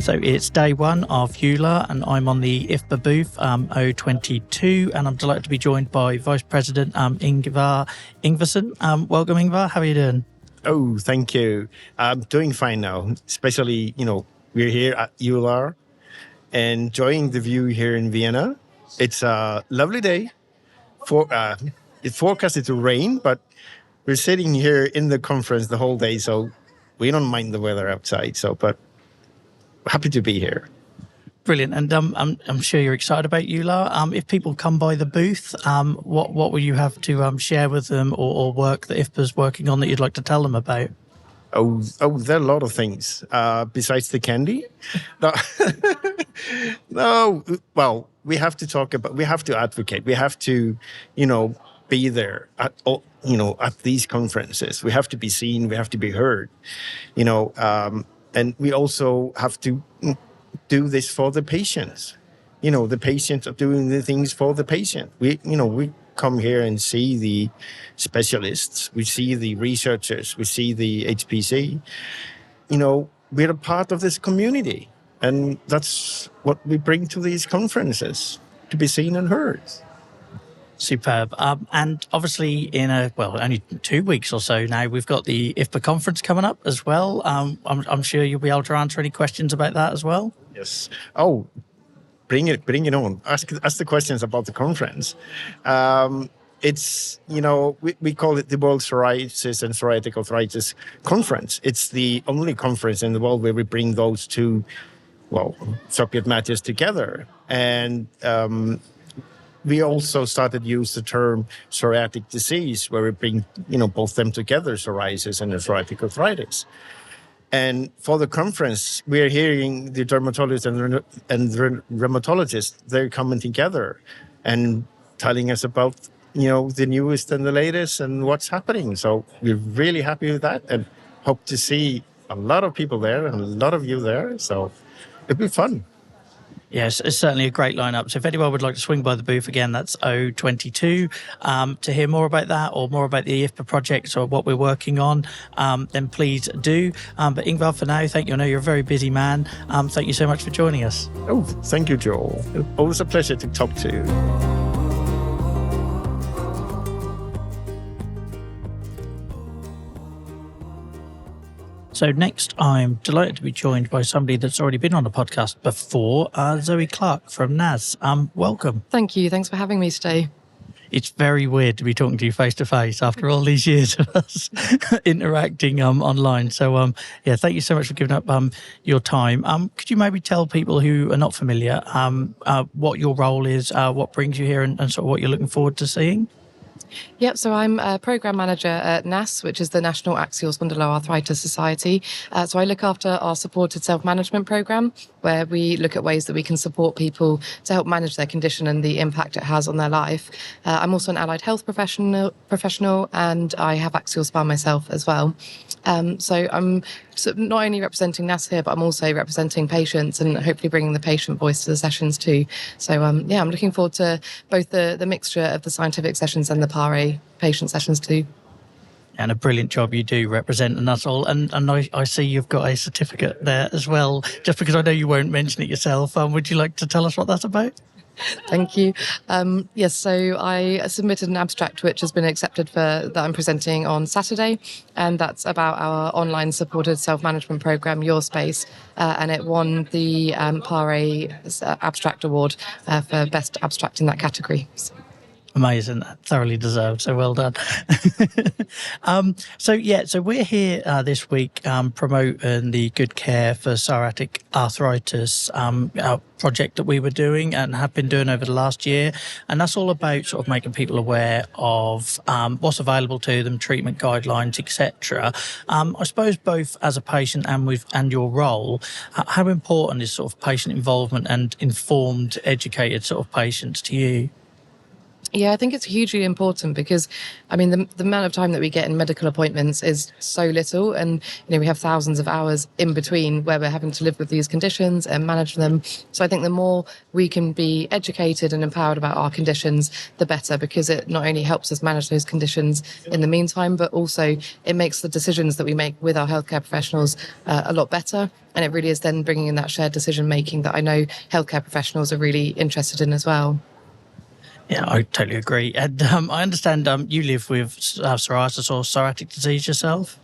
So it's day one of EULAR, and I'm on the IFPA booth, O22, and I'm delighted to be joined by Vice President Ingvar Ingvarsson. Welcome, Ingvar. How are you doing? Oh, thank you. I'm doing fine now, especially, we're here at EULAR, enjoying the view here in Vienna. It's a lovely day. It's forecasted to rain, but we're sitting here in the conference the whole day, so we don't mind the weather outside. But happy to be here. Brilliant. And I'm sure you're excited about EULAR. If people come by the booth, what will you have to share with them or work that IFPA's working on that you'd like to tell them about? Oh, there are a lot of things besides the candy. No, well, we have to advocate. We have to, be there at these conferences. We have to be seen. We have to be heard, and we also have to do this for the patients. The patients are doing the things for the patient. We come here and see the specialists. We see the researchers. We see the HPC. We're a part of this community. And that's what we bring to these conferences, to be seen and heard. Superb. And obviously only 2 weeks or so now, we've got the IFPA conference coming up as well. I'm sure you'll be able to answer any questions about that as well. Yes. Oh, bring it on. Ask the questions about the conference. It's, we call it the World Psoriasis and Psoriatic Arthritis Conference. It's the only conference in the world where we bring those two, subject matters together. And we also started to use the term psoriatic disease, where we bring, both them together, psoriasis and psoriatic arthritis. And for the conference, we're hearing the dermatologist and the rheumatologist, they're coming together and telling us about, the newest and the latest and what's happening. So we're really happy with that and hope to see a lot of people there and a lot of you there. So it'll be fun. Yes, it's certainly a great lineup. So if anyone would like to swing by the booth again, that's O22. To hear more about that or more about the IFPA projects or what we're working on, then please do. But Ingvar, for now, thank you. I know you're a very busy man. Thank you so much for joining us. Oh, thank you, Joel. Always a pleasure to talk to you. So next, I'm delighted to be joined by somebody that's already been on the podcast before, Zoë Clark from NASS. Welcome. Thank you. Thanks for having me today. It's very weird to be talking to you face to face after all these years of us interacting online. So, thank you so much for giving up your time. Could you maybe tell people who are not familiar what your role is, what brings you here, and sort of what you're looking forward to seeing? Yep, so I'm a Programme Manager at NASS, which is the National Axial Spondyloarthritis Society. So I look after our supported self-management programme, where we look at ways that we can support people to help manage their condition and the impact it has on their life. I'm also an allied health professional, and I have axial spine myself as well. So I'm not only representing NASS here, but I'm also representing patients and hopefully bringing the patient voice to the sessions too. So I'm looking forward to both the mixture of the scientific sessions and the PARE patient sessions too. And a brilliant job you do representing us all. And I see you've got a certificate there as well, just because I know you won't mention it yourself. Would you like to tell us what that's about? Thank you. Yes, so I submitted an abstract which has been accepted that I'm presenting on Saturday, and that's about our online supported self-management programme, Your Space, and it won the PARE Abstract Award for Best Abstract in that category. Amazing, thoroughly deserved. So well done. So we're here this week promoting the Good Care for Psoriatic Arthritis project that we were doing and have been doing over the last year, and that's all about sort of making people aware of what's available to them, treatment guidelines, etc. I suppose both as a patient and your role, how important is sort of patient involvement and informed, educated sort of patients to you? Yeah, I think it's hugely important because, I mean, the amount of time that we get in medical appointments is so little. And, we have thousands of hours in between where we're having to live with these conditions and manage them. So I think the more we can be educated and empowered about our conditions, the better, because it not only helps us manage those conditions in the meantime, but also it makes the decisions that we make with our healthcare professionals a lot better. And it really is then bringing in that shared decision making that I know healthcare professionals are really interested in as well. Yeah, I totally agree. And I understand you live with psoriasis or psoriatic disease yourself?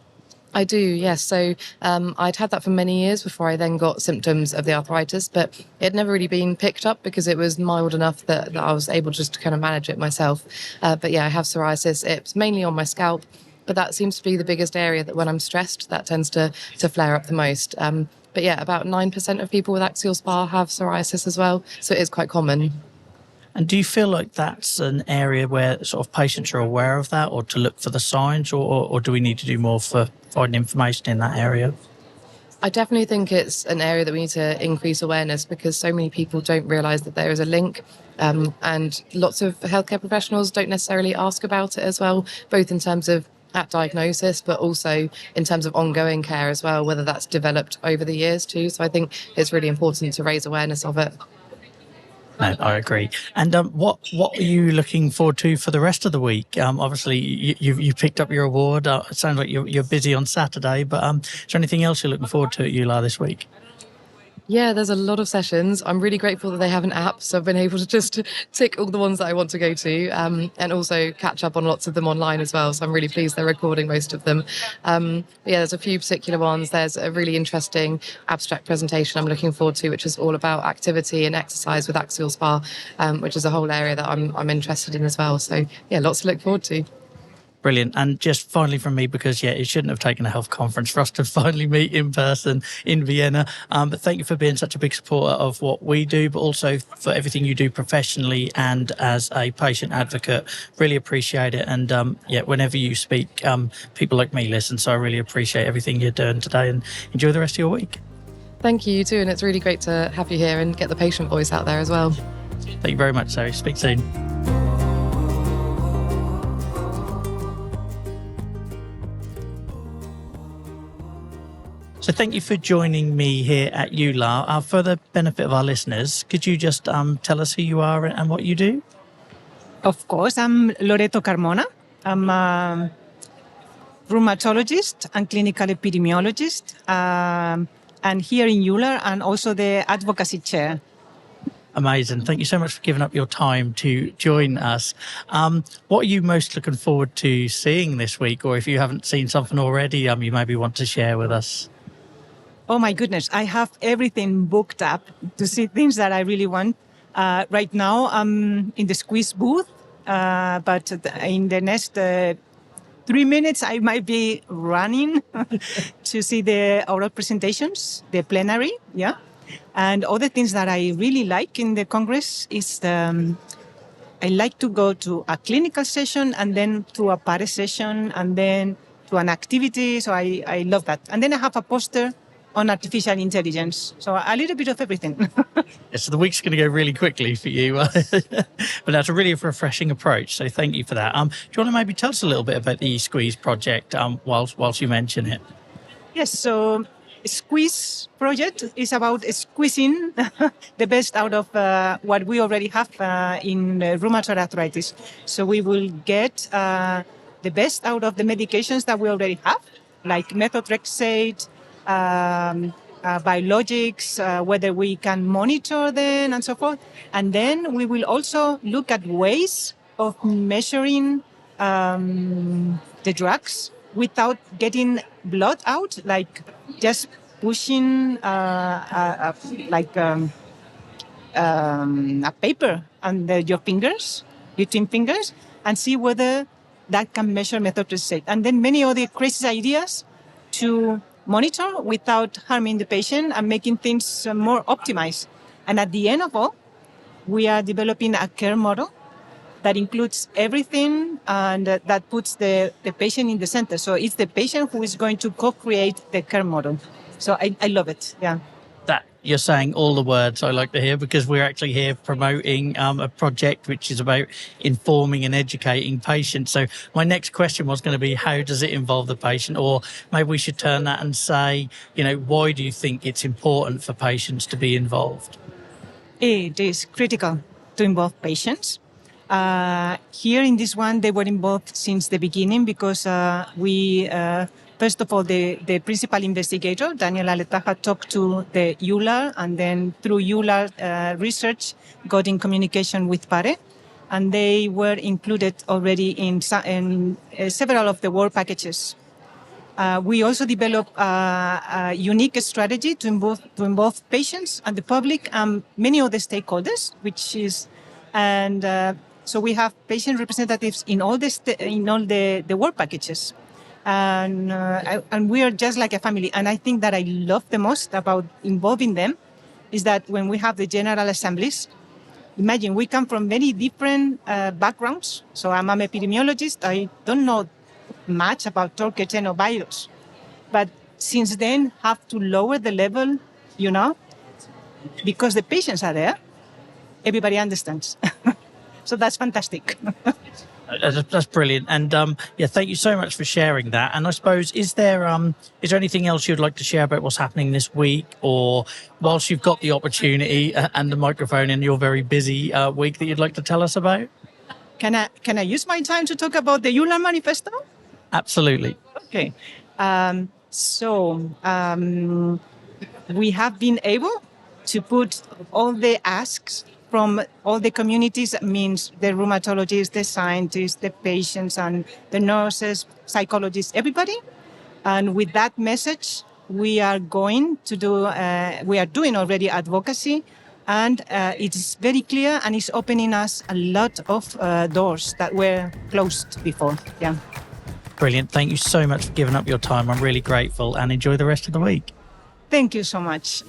I do, yes. So I'd had that for many years before I then got symptoms of the arthritis, but it had never really been picked up because it was mild enough that I was able just to kind of manage it myself. But yeah, I have psoriasis. It's mainly on my scalp, but that seems to be the biggest area that when I'm stressed, that tends to flare up the most. But yeah, about 9% of people with axial SpA have psoriasis as well, so it is quite common. And do you feel like that's an area where sort of patients are aware of that, or to look for the signs, or do we need to do more for finding information in that area? I definitely think it's an area that we need to increase awareness because so many people don't realise that there is a link. And lots of healthcare professionals don't necessarily ask about it as well, both in terms of at diagnosis, but also in terms of ongoing care as well, whether that's developed over the years too. So I think it's really important to raise awareness of it. No, I agree. And what are you looking forward to for the rest of the week? Obviously, you picked up your award. It sounds like you're busy on Saturday, but is there anything else you're looking forward to at EULAR this week? Yeah, there's a lot of sessions. I'm really grateful that they have an app, so I've been able to just tick all the ones that I want to go to, and also catch up on lots of them online as well. So I'm really pleased they're recording most of them. Yeah, there's a few particular ones. There's a really interesting abstract presentation I'm looking forward to, which is all about activity and exercise with axial SpA, which is a whole area that I'm interested in as well. So yeah, lots to look forward to. Brilliant. And just finally from me, because, it shouldn't have taken a health conference for us to finally meet in person in Vienna. But thank you for being such a big supporter of what we do, but also for everything you do professionally and as a patient advocate. Really appreciate it. And, whenever you speak, people like me listen. So I really appreciate everything you're doing today, and enjoy the rest of your week. Thank you, you too. And it's really great to have you here and get the patient voice out there as well. Thank you very much, Zoe. Speak soon. So thank you for joining me here at EULAR. For the benefit of our listeners, could you just tell us who you are and what you do? Of course, I'm Loreto Carmona. I'm a rheumatologist and clinical epidemiologist. And here in EULAR, and also the advocacy chair. Amazing. Thank you so much for giving up your time to join us. What are you most looking forward to seeing this week? Or if you haven't seen something already, you maybe want to share with us? Oh my goodness, I have everything booked up to see things that I really want. Right now, I'm in the squeeze booth, but in the next 3 minutes, I might be running to see the oral presentations, the plenary, yeah. And other things that I really like in the Congress is I like to go to a clinical session and then to a PARE session and then to an activity. So I love that. And then I have a poster on artificial intelligence. So a little bit of everything. So the week's going to go really quickly for you. But that's a really refreshing approach. So thank you for that. Do you want to maybe tell us a little bit about the Squeeze project whilst you mention it? Yes, so Squeeze project is about squeezing the best out of what we already have in rheumatoid arthritis. So we will get the best out of the medications that we already have, like methotrexate, biologics, whether we can monitor them and so forth. And then we will also look at ways of measuring the drugs without getting blood out, like just pushing a paper under your fingers, between fingers, and see whether that can measure methotrexate. And then many other crazy ideas to monitor without harming the patient and making things more optimized. And at the end of all, we are developing a care model that includes everything and that puts the patient in the center. So it's the patient who is going to co-create the care model. So I love it, yeah. that you're saying all the words I like to hear, because we're actually here promoting a project which is about informing and educating patients. So my next question was going to be, how does it involve the patient? Or maybe we should turn that and say, why do you think it's important for patients to be involved? It is critical to involve patients. Here in this one, they were involved since the beginning because first of all, the principal investigator, Daniel Aletaja, talked to the EULAR, and then through EULAR research, got in communication with PARE, and they were included already in several of the work packages. We also developed a unique strategy to involve patients and the public and many other stakeholders, so we have patient representatives in all the work packages. And we are just like a family. And I think that I love the most about involving them is that when we have the general assemblies, imagine we come from very different backgrounds. So I'm an epidemiologist. I don't know much about torquetenovirus. But since then, have to lower the level, because the patients are there. Everybody understands. So that's fantastic. That's brilliant. And thank you so much for sharing that. And I suppose, is there anything else you'd like to share about what's happening this week, or whilst you've got the opportunity and the microphone in your very busy week, that you'd like to tell us about? Can I use my time to talk about the EULAR manifesto? Absolutely. Okay. We have been able to put all the asks from all the communities, means the rheumatologists, the scientists, the patients, and the nurses, psychologists, everybody. And with that message, we are doing already advocacy, and it's very clear, and it's opening us a lot of doors that were closed before. Yeah. Brilliant. Thank you so much for giving up your time. I'm really grateful, and enjoy the rest of the week. Thank you so much.